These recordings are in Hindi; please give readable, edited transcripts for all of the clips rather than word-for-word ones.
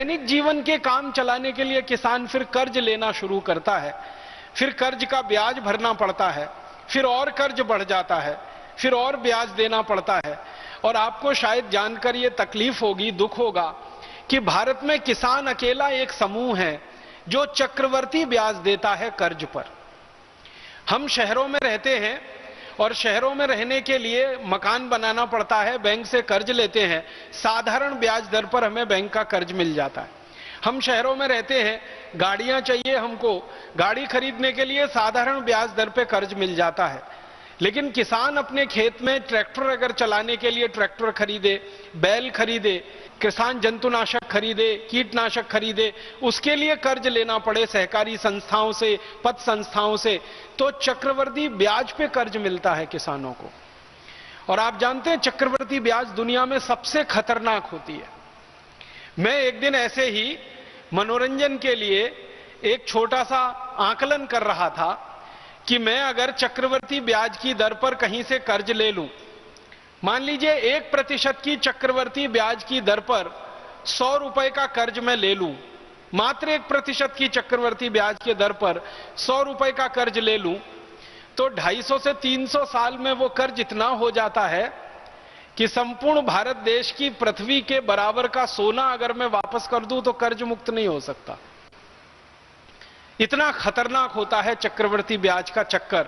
दैनिक जीवन के काम चलाने के लिए किसान फिर कर्ज लेना शुरू करता है, फिर कर्ज का ब्याज भरना पड़ता है, फिर और कर्ज बढ़ जाता है, फिर और ब्याज देना पड़ता है। और आपको शायद जानकर ये तकलीफ होगी, दुख होगा कि भारत में किसान अकेला एक समूह है जो चक्रवर्ती ब्याज देता है कर्ज पर। हम शहरों में रहते हैं और शहरों में रहने के लिए मकान बनाना पड़ता है, बैंक से कर्ज लेते हैं, साधारण ब्याज दर पर हमें बैंक का कर्ज मिल जाता है। हम शहरों में रहते हैं, गाड़ियां चाहिए हमको, गाड़ी खरीदने के लिए साधारण ब्याज दर पे कर्ज मिल जाता है। लेकिन किसान अपने खेत में ट्रैक्टर अगर चलाने के लिए ट्रैक्टर खरीदे, बैल खरीदे, किसान जंतुनाशक खरीदे, कीटनाशक खरीदे, उसके लिए कर्ज लेना पड़े सहकारी संस्थाओं से, पत संस्थाओं से, तो चक्रवर्ती ब्याज पे कर्ज मिलता है किसानों को। और आप जानते हैं चक्रवर्ती ब्याज दुनिया में सबसे खतरनाक होती है। मैं एक दिन ऐसे ही मनोरंजन के लिए एक छोटा सा आकलन कर रहा था कि मैं अगर चक्रवर्ती ब्याज की दर पर कहीं से कर्ज ले लूं, मान लीजिए 1% की चक्रवर्ती ब्याज की दर पर 100 रुपए का कर्ज मैं ले लूं, मात्र 1% की चक्रवर्ती ब्याज की दर पर 100 रुपए का कर्ज ले लूं, तो 250 से 300 साल में वो कर्ज इतना हो जाता है कि संपूर्ण भारत देश की पृथ्वी के बराबर का सोना अगर मैं वापस कर दूं तो कर्ज मुक्त नहीं हो सकता। इतना खतरनाक होता है चक्रवर्ती ब्याज का चक्कर।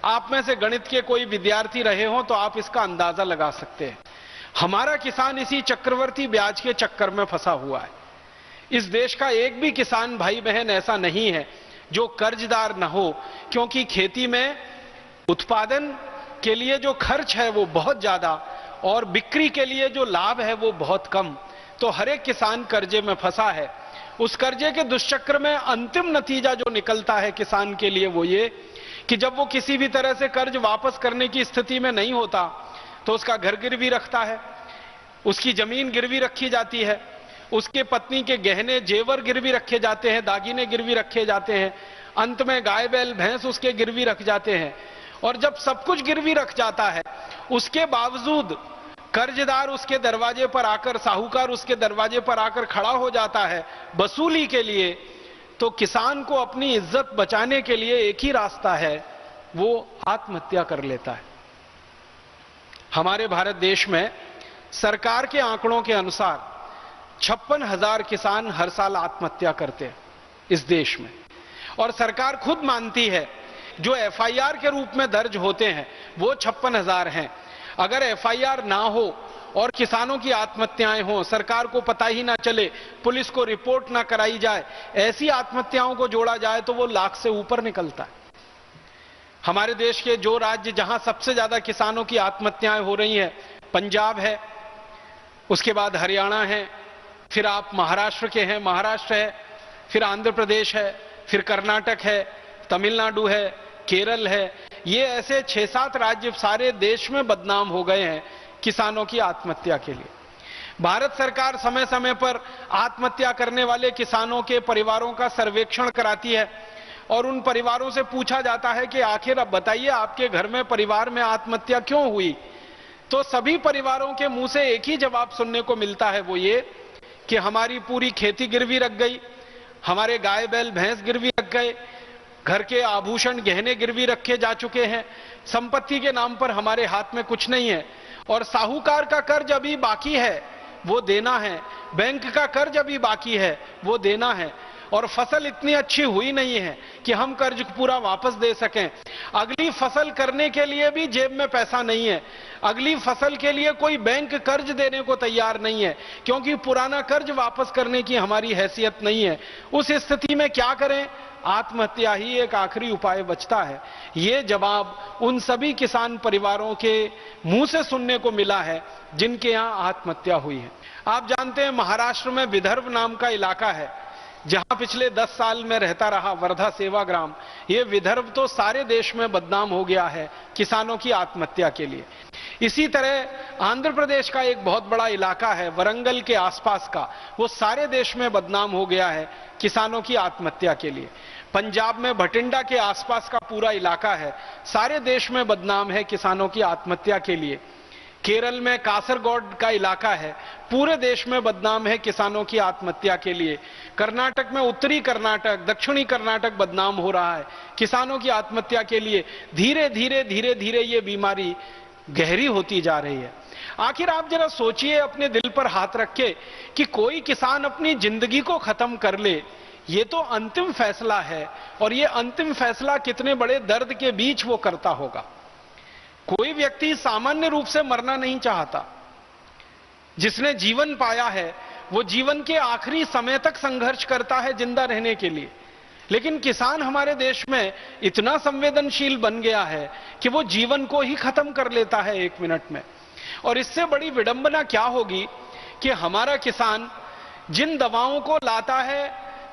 आप में से गणित के कोई विद्यार्थी रहे हो तो आप इसका अंदाजा लगा सकते हैं। हमारा किसान इसी चक्रवर्ती ब्याज के चक्कर में फंसा हुआ है। इस देश का एक भी किसान भाई बहन ऐसा नहीं है जो कर्जदार न हो, क्योंकि खेती में उत्पादन के लिए जो खर्च है वो बहुत ज्यादा और बिक्री के लिए जो लाभ है वो बहुत कम। तो हर एक किसान कर्जे में फंसा है। उस कर्जे के दुष्चक्र में अंतिम नतीजा जो निकलता है किसान के लिए वो ये कि जब वो किसी भी तरह से कर्ज वापस करने की स्थिति में नहीं होता तो उसका घर गिरवी रखता है, उसकी जमीन गिरवी रखी जाती है, उसके पत्नी के गहने जेवर गिरवी रखे जाते हैं, दागिने गिरवी रखे जाते हैं, अंत में गाय बैल भैंस उसके गिरवी रख जाते हैं। और जब सब कुछ गिरवी रख जाता है उसके बावजूद कर्जदार उसके दरवाजे पर आकर, साहूकार उसके दरवाजे पर आकर खड़ा हो जाता है वसूली के लिए, तो किसान को अपनी इज्जत बचाने के लिए एक ही रास्ता है, वो आत्महत्या कर लेता है। हमारे भारत देश में सरकार के आंकड़ों के अनुसार 56,000 किसान हर साल आत्महत्या करते हैं इस देश में। और सरकार खुद मानती है जो एफआईआर के रूप में दर्ज होते हैं वो 56,000 हैं। अगर एफआईआर ना हो और किसानों की आत्महत्याएं हों, सरकार को पता ही ना चले, पुलिस को रिपोर्ट ना कराई जाए, ऐसी आत्महत्याओं को जोड़ा जाए तो वो लाख से ऊपर निकलता है। हमारे देश के जो राज्य जहां सबसे ज्यादा किसानों की आत्महत्याएं हो रही हैं, पंजाब है, उसके बाद हरियाणा है, फिर आप महाराष्ट्र के हैं, महाराष्ट्र है, फिर आंध्र प्रदेश है, फिर कर्नाटक है, तमिलनाडु है, केरल है। ये ऐसे 6-7 राज्य सारे देश में बदनाम हो गए हैं किसानों की आत्महत्या के लिए। भारत सरकार समय समय पर आत्महत्या करने वाले किसानों के परिवारों का सर्वेक्षण कराती है और उन परिवारों से पूछा जाता है कि आखिर अब बताइए आपके घर में परिवार में आत्महत्या क्यों हुई। तो सभी परिवारों के मुंह से एक ही जवाब सुनने को मिलता है, वो ये कि हमारी पूरी खेती गिरवी रख गई, हमारे गाय बैल भैंस गिरवी रख गए, घर के आभूषण गहने गिरवी रखे जा चुके हैं, संपत्ति के नाम पर हमारे हाथ में कुछ नहीं है, और साहूकार का कर्ज अभी बाकी है वो देना है, बैंक का कर्ज अभी बाकी है वो देना है, और फसल इतनी अच्छी हुई नहीं है कि हम कर्ज पूरा वापस दे सकें। अगली फसल करने के लिए भी जेब में पैसा नहीं है, अगली फसल के लिए कोई बैंक कर्ज देने को तैयार नहीं है, क्योंकि पुराना कर्ज वापस करने की हमारी हैसियत नहीं है। उस स्थिति में क्या करें? आत्महत्या ही एक आखिरी उपाय बचता है। ये जवाब उन सभी किसान परिवारों के मुंह से सुनने को मिला है जिनके यहां आत्महत्या हुई है। आप जानते हैं महाराष्ट्र में विदर्भ नाम का इलाका है जहां पिछले 10 साल में रहता रहा वर्धा सेवाग्राम। ये विदर्भ तो सारे देश में बदनाम हो गया है किसानों की आत्महत्या के लिए। इसी तरह आंध्र प्रदेश का एक बहुत बड़ा इलाका है वरंगल के आसपास का, वो सारे देश में बदनाम हो गया है किसानों की आत्महत्या के लिए। पंजाब में भटिंडा के आसपास का पूरा इलाका है, सारे देश में बदनाम है किसानों की आत्महत्या के लिए। केरल में कासरगोड का इलाका है, पूरे देश में बदनाम है किसानों की आत्महत्या के लिए। कर्नाटक में, उत्तरी कर्नाटक, दक्षिणी कर्नाटक बदनाम हो रहा है किसानों की आत्महत्या के लिए। धीरे धीरे ये बीमारी गहरी होती जा रही है। आखिर आप जरा सोचिए अपने दिल पर हाथ रख के कि कोई किसान अपनी जिंदगी को खत्म कर ले, ये तो अंतिम फैसला है, और ये अंतिम फैसला कितने बड़े दर्द के बीच वो करता होगा। कोई व्यक्ति सामान्य रूप से मरना नहीं चाहता। जिसने जीवन पाया है वो जीवन के आखिरी समय तक संघर्ष करता है जिंदा रहने के लिए। लेकिन किसान हमारे देश में इतना संवेदनशील बन गया है कि वो जीवन को ही खत्म कर लेता है 1 मिनट में। और इससे बड़ी विडंबना क्या होगी कि हमारा किसान जिन दवाओं को लाता है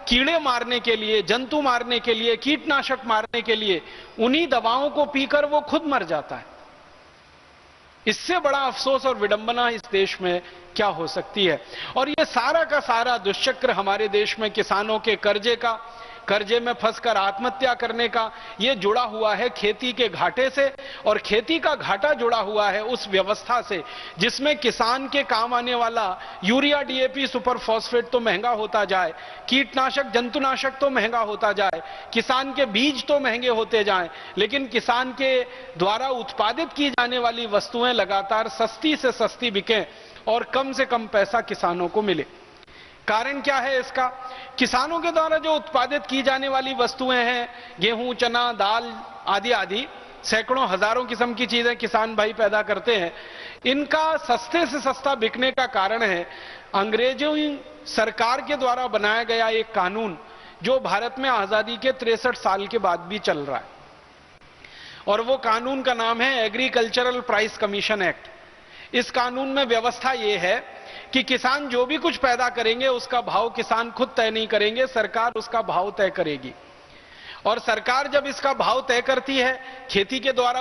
कीड़े मारने के लिए, जंतु मारने के लिए, कीटनाशक मारने के लिए, उन्हीं दवाओं को पीकर वो खुद मर जाता है। इससे बड़ा अफसोस और विडंबना इस देश में क्या हो सकती है। और ये सारा का सारा दुष्चक्र हमारे देश में किसानों के कर्जे में फंसकर आत्महत्या करने का, ये जुड़ा हुआ है खेती के घाटे से। और खेती का घाटा जुड़ा हुआ है उस व्यवस्था से जिसमें किसान के काम आने वाला यूरिया, डीएपी, सुपर फॉस्फेट तो महंगा होता जाए, कीटनाशक, जंतुनाशक तो महंगा होता जाए, किसान के बीज तो महंगे होते जाएं, लेकिन किसान के द्वारा उत्पादित की जाने वाली वस्तुएं लगातार सस्ती से सस्ती बिकें और कम से कम पैसा किसानों को मिले। कारण क्या है इसका? किसानों के द्वारा जो उत्पादित की जाने वाली वस्तुएं हैं, गेहूं, चना, दाल आदि आदि, सैकड़ों हजारों किस्म की चीजें किसान भाई पैदा करते हैं। इनका सस्ते से सस्ता बिकने का कारण है अंग्रेजों सरकार के द्वारा बनाया गया एक कानून जो भारत में आजादी के 63 साल के बाद भी चल रहा है। और वो कानून का नाम है एग्रीकल्चरल प्राइस कमीशन एक्ट। इस कानून में व्यवस्था यह है कि किसान जो भी कुछ पैदा करेंगे उसका भाव किसान खुद तय नहीं करेंगे, सरकार उसका भाव तय करेगी। और सरकार जब इसका भाव तय करती है खेती के द्वारा